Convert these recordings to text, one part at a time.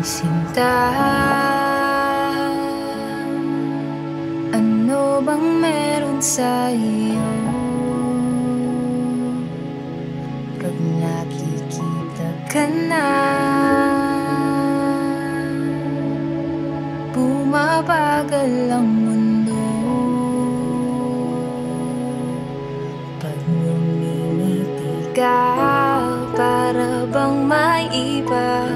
sinta. Ano bang meron sa iyo? Pag nakikita ka na, bumabagal ang mundo. Pag ngumingiti ka, para bang may iba.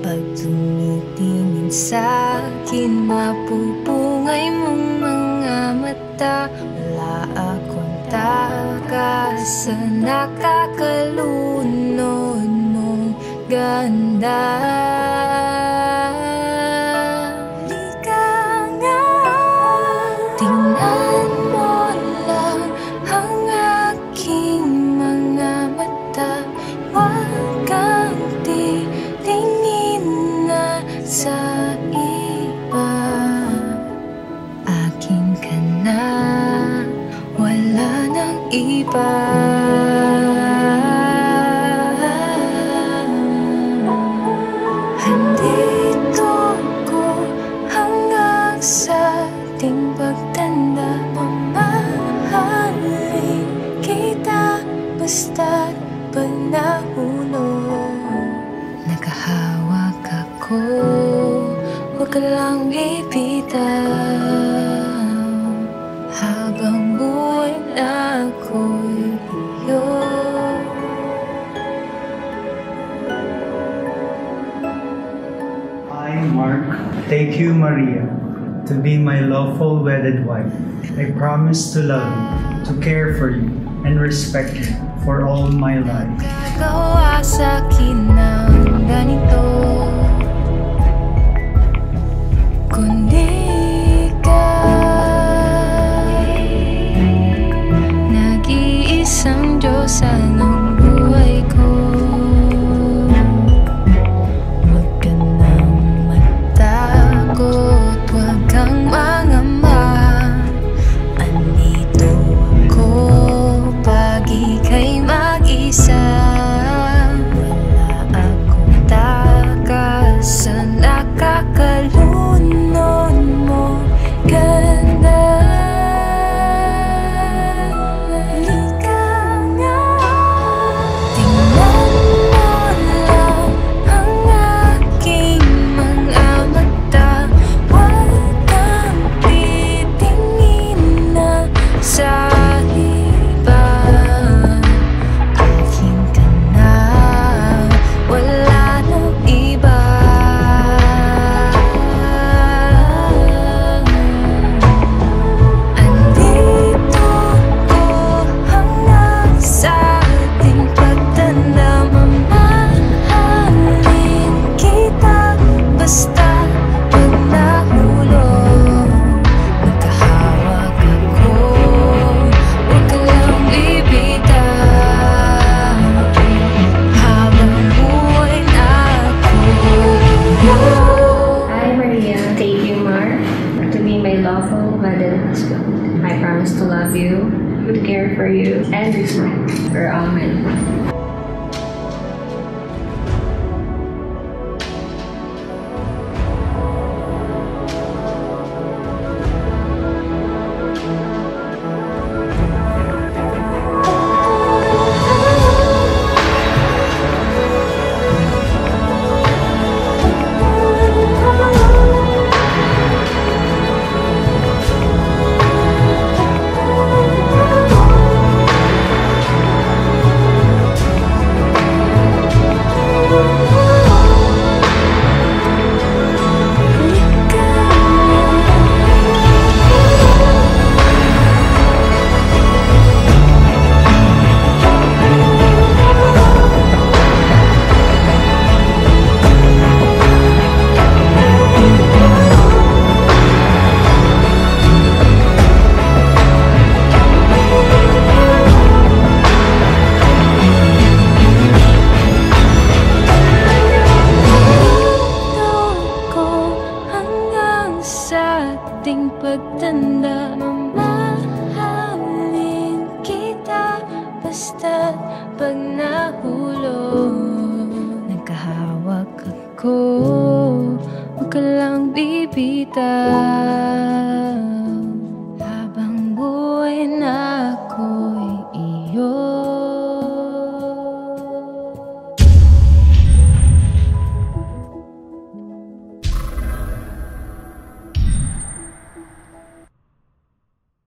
Pag tumitingin sa'kin, mapupungay mong mga mata. Wala akong takas sa nakakalunod mong ganda. Halika nga, tingnan mo lang ang aking mga mata. Huwag kang titingin na sa iba. Akin ka na, wala nang iba. Andito ko hanggang sa ating pagtanda. Mamahalin kita basta't pag nahulog. Nakahawak ako, huwag ka lang bibitaw. Habang buhay na ako'y iyo. I, Mark, take you, Maria, to be my lawful wedded wife. I promise to love you, to care for you, and respect you for all my life. Gagawa sa'kin ng ganito, kundi ka. Nag-iisang Diyosa ng buhay ko. Huwag ka nang matakot, huwag kang mangamba. Andito ako pag ika'y mag-isa. Wala akong takas sa nakakalunod mo ganda. Halika nga, tingnan mo lang ang aking mga mata. Huwag kang titingin na sa iba. Akin ka na, wala nang iba. Andito ko hanggang sa ating pagtanda. Mamahalin kita basta pag nahulog. Nakahawak ako, huwag ka lang bibitaw. Habang buhay na ako. I, Maria, take you, Mark, to be my lawful wedded husband. I promise to love you, to care for you, and respect for all my life. ating pagtanda, mamahalin kita basta't pag nahulog. Nagkahawak ako kita.